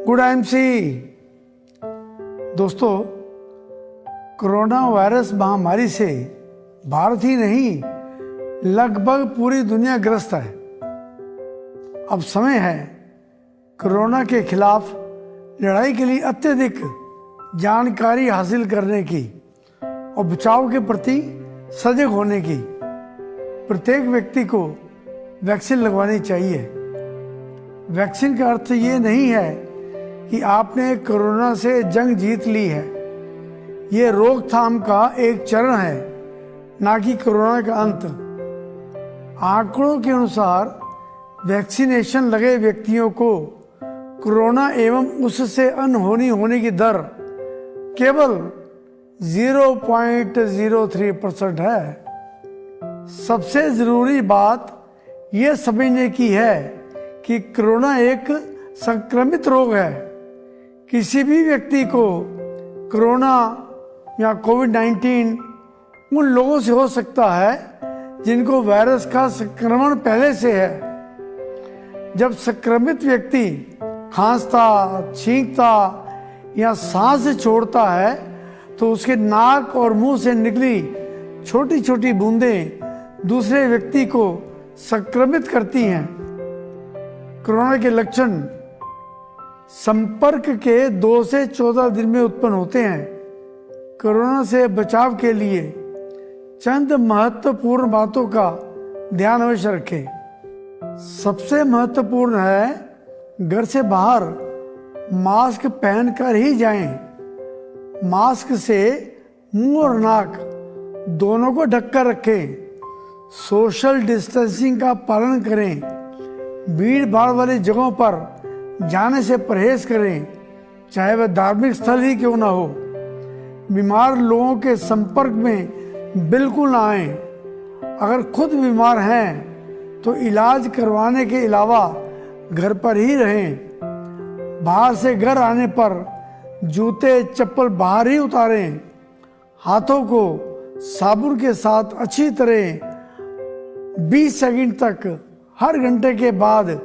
Good MC. दोस्तों, corona virus महामारी से भारत ही नहीं लगभग पूरी दुनिया ग्रस्त है। अब समय है कोरोना के खिलाफ लड़ाई के लिए अत्यधिक जानकारी हासिल करने की और बचाव के प्रति सजग होने की। प्रत्येक व्यक्ति को वैक्सीन लगवानी चाहिए। वैक्सीन का अर्थ ये नहीं है कि आपने कोरोना से जंग जीत ली है। ये रोकथाम का एक चरण है, ना कि कोरोना का अंत। आंकड़ों के अनुसार वैक्सीनेशन लगे व्यक्तियों को कोरोना एवं उससे अनहोनी होने की दर केवल 0.03% है। सबसे जरूरी बात यह समझने की है कि कोरोना एक संक्रमित रोग है। किसी भी व्यक्ति को कोरोना या कोविड-19 उन लोगों से हो सकता है जिनको वायरस का संक्रमण पहले से है। जब संक्रमित व्यक्ति खांसता, छींकता या सांस छोड़ता है तो उसके नाक और मुंह से निकली छोटी छोटी बूंदें दूसरे व्यक्ति को संक्रमित करती हैं। कोरोना के लक्षण संपर्क के 2 से 14 दिन में उत्पन्न होते हैं। कोरोना से बचाव के लिए चंद महत्वपूर्ण बातों का ध्यान अवश्य रखें। सबसे महत्वपूर्ण है घर से बाहर मास्क पहनकर ही जाएं। मास्क से मुंह और नाक दोनों को ढककर रखें। सोशल डिस्टेंसिंग का पालन करें। भीड़ भाड़ वाली जगहों पर जाने से परहेज करें, चाहे वह धार्मिक स्थल ही क्यों ना हो। बीमार लोगों के संपर्क में बिल्कुल ना आएं। अगर खुद बीमार हैं तो इलाज करवाने के अलावा घर पर ही रहें। बाहर से घर आने पर जूते चप्पल बाहर ही उतारें। हाथों को साबुन के साथ अच्छी तरह 20 सेकंड तक हर घंटे के बाद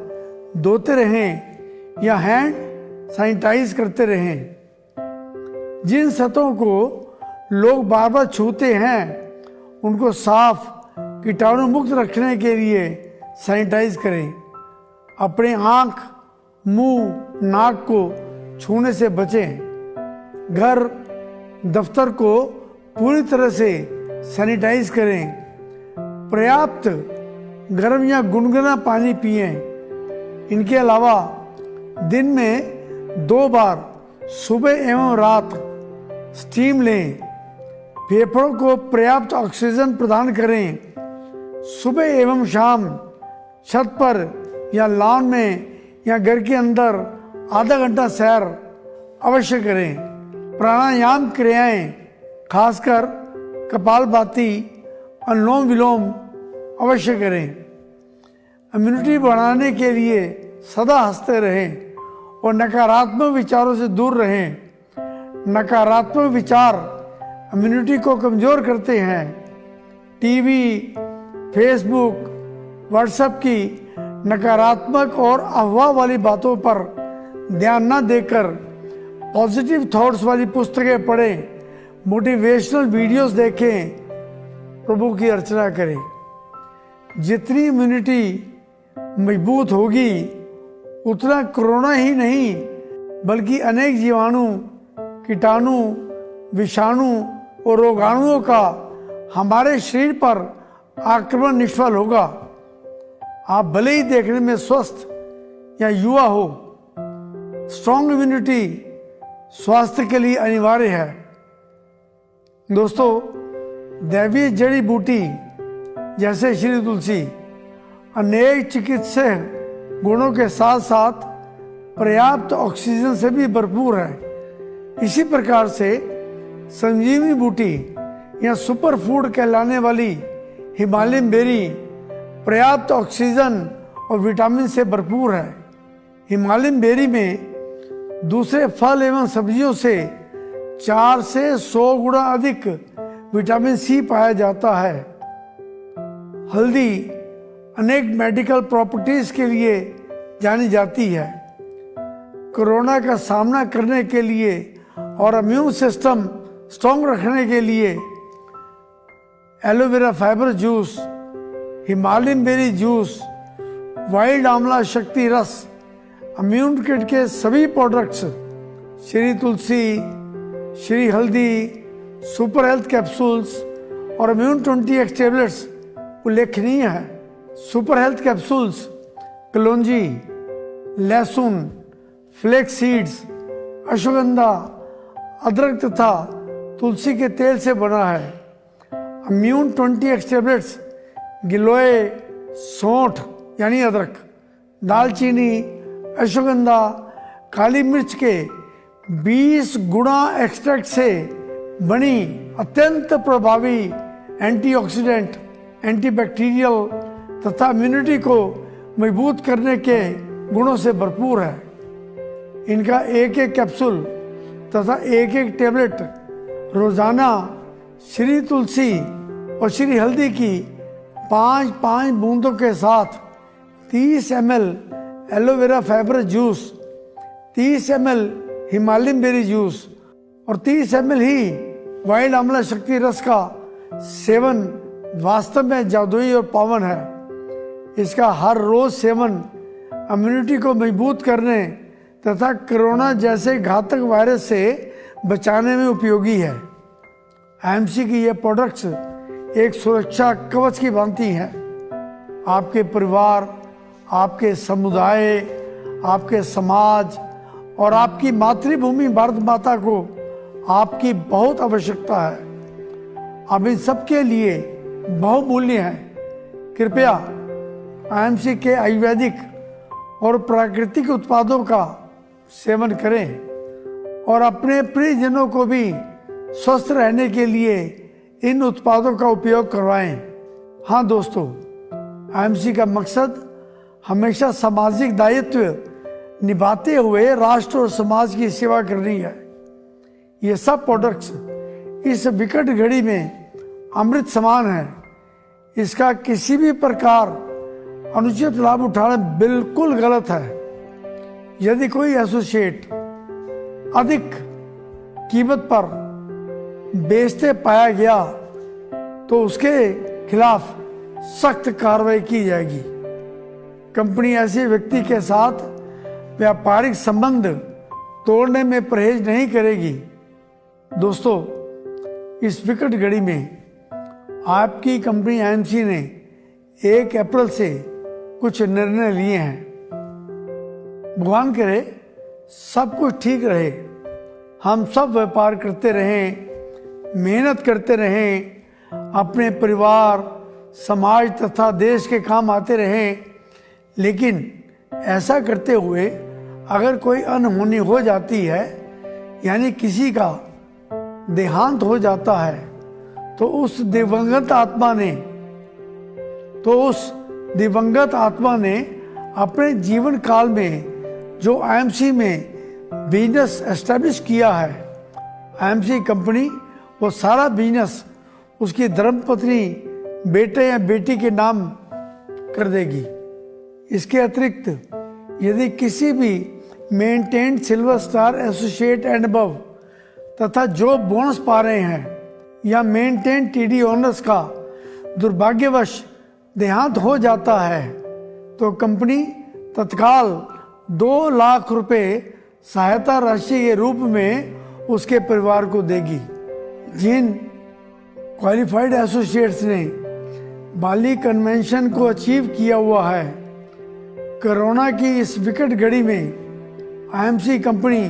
धोते रहें या हैंड सैनिटाइज करते रहें। जिन सतहों को लोग बार बार छूते हैं उनको साफ कीटाणु मुक्त रखने के लिए सैनिटाइज करें। अपने आँख, मुंह, नाक को छूने से बचें। घर, दफ्तर को पूरी तरह से सैनिटाइज करें। पर्याप्त गर्म या गुनगुना पानी पिएं। इनके अलावा दिन में 2 बार सुबह एवं रात स्टीम लें। फेफड़ों को पर्याप्त ऑक्सीजन प्रदान करें। सुबह एवं शाम छत पर या लॉन में या घर के अंदर आधा घंटा सैर अवश्य करें। प्राणायाम क्रियाएं, खासकर कपालभाति, अनुलोम विलोम अवश्य करें। इम्यूनिटी बढ़ाने के लिए सदा हंसते रहें और नकारात्मक विचारों से दूर रहें। नकारात्मक विचार इम्यूनिटी को कमजोर करते हैं। टीवी, फेसबुक, व्हाट्सएप की नकारात्मक और अफवाह वाली बातों पर ध्यान न देकर पॉजिटिव थॉट्स वाली पुस्तकें पढ़ें, मोटिवेशनल वीडियोस देखें, प्रभु की अर्चना करें। जितनी इम्यूनिटी मजबूत होगी उतना कोरोना ही नहीं बल्कि अनेक जीवाणु, कीटाणु, विषाणु और रोगाणुओं का हमारे शरीर पर आक्रमण निष्फल होगा। आप भले ही देखने में स्वस्थ या युवा हो, स्ट्रॉन्ग इम्यूनिटी स्वास्थ्य के लिए अनिवार्य है। दोस्तों, दैवीय जड़ी बूटी जैसे श्री तुलसी अनेक चिकित्सीय गुणों के साथ साथ पर्याप्त ऑक्सीजन से भी भरपूर है। इसी प्रकार से संजीवनी बूटी या सुपर फूड कहलाने वाली हिमालयन बेरी पर्याप्त ऑक्सीजन और विटामिन से भरपूर है। हिमालयन बेरी में दूसरे फल एवं सब्जियों से 4 से 100 गुना अधिक विटामिन सी पाया जाता है। हल्दी अनेक मेडिकल प्रॉपर्टीज के लिए जानी जाती है। कोरोना का सामना करने के लिए और इम्यून सिस्टम स्ट्रॉन्ग रखने के लिए aloe vera fibre juice, Himalayan berry juice, wild amla शक्ति रस, इम्यून किट के सभी प्रोडक्ट्स, श्री तुलसी, श्री हल्दी, सुपर हेल्थ कैप्सूल्स और इम्यून 20x टेबलेट्स उल्लेखनीय है। सुपर हेल्थ कैप्सूल्स कलौंजी, लहसुन, फ्लेक्स सीड्स, अश्वगंधा, अदरक तथा तुलसी के तेल से बना है। इम्यून 20x टेबलेट्स गिलोय, सौंठ यानी अदरक, दालचीनी, अश्वगंधा, काली मिर्च के 20 गुना एक्सट्रैक्ट से बनी अत्यंत प्रभावी एंटीऑक्सीडेंट, एंटीबैक्टीरियल तथा इम्यूनिटी को मजबूत करने के गुणों से भरपूर है। इनका एक एक कैप्सूल तथा एक एक टेबलेट रोजाना श्री तुलसी और श्री हल्दी की 5-5 बूंदों के साथ 30 ml aloe vera fibre juice, 30 ml Himalayan berry juice और 30 ml ही वाइल्ड आंवला शक्ति रस का सेवन वास्तव में जादुई और पावन है। इसका हर रोज सेवन इम्यूनिटी को मजबूत करने तथा कोरोना जैसे घातक वायरस से बचाने में उपयोगी है। आईएमसी की ये प्रोडक्ट्स एक सुरक्षा कवच की भांति हैं। आपके परिवार, आपके समुदाय, आपके समाज और आपकी मातृभूमि भारत माता को आपकी बहुत आवश्यकता है। अब इन सबके लिए बहुमूल्य है। कृपया आईएमसी के आयुर्वेदिक और प्राकृतिक उत्पादों का सेवन करें और अपने प्रियजनों को भी स्वस्थ रहने के लिए इन उत्पादों का उपयोग करवाएं। हाँ दोस्तों, आईएमसी का मकसद हमेशा सामाजिक दायित्व निभाते हुए राष्ट्र और समाज की सेवा करनी है। ये सब प्रोडक्ट्स इस विकट घड़ी में अमृत समान है। इसका किसी भी प्रकार अनुचित लाभ उठाना बिल्कुल गलत है। यदि कोई एसोसिएट अधिक कीमत पर बेचते पाया गया तो उसके खिलाफ सख्त कार्रवाई की जाएगी। कंपनी ऐसे व्यक्ति के साथ व्यापारिक संबंध तोड़ने में परहेज नहीं करेगी। दोस्तों, इस विकट घड़ी में आपकी कंपनी आईएमसी ने 1 अप्रैल से कुछ निर्णय लिए हैं। भगवान करे सब कुछ ठीक रहे, हम सब व्यापार करते रहें, मेहनत करते रहें, अपने परिवार, समाज तथा देश के काम आते रहें। लेकिन ऐसा करते हुए अगर कोई अनहोनी हो जाती है, यानी किसी का देहांत हो जाता है, तो उस दिवंगत आत्मा ने अपने जीवन काल में जो आईएमसी में बिजनेस एस्टेब्लिश किया है, आईएमसी कंपनी वो सारा बिजनेस उसकी धर्मपत्नी, बेटे या बेटी के नाम कर देगी। इसके अतिरिक्त यदि किसी भी maintained silver star associate and above तथा जो बोनस पा रहे हैं या मेंटेन टीडी ओनर्स का दुर्भाग्यवश देहांत हो जाता है तो कंपनी तत्काल 2 लाख रुपए सहायता राशि के रूप में उसके परिवार को देगी। जिन क्वालिफाइड एसोसिएट्स ने बाली कन्वेंशन को अचीव किया हुआ है, कोरोना की इस विकट घड़ी में आईएमसी कंपनी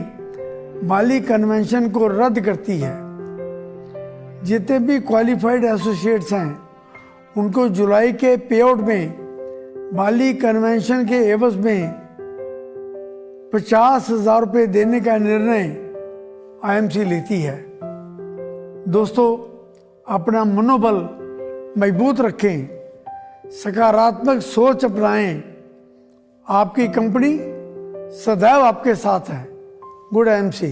बाली कन्वेंशन को रद्द करती है। जितने भी क्वालिफाइड एसोसिएट्स हैं उनको जुलाई के पेआउट में बाली कन्वेंशन के एवज में 50,000 रुपये देने का निर्णय आईएमसी लेती है। दोस्तों, अपना मनोबल मजबूत रखें, सकारात्मक सोच अपनाएं। आपकी कंपनी सदैव आपके साथ है। Good IMC.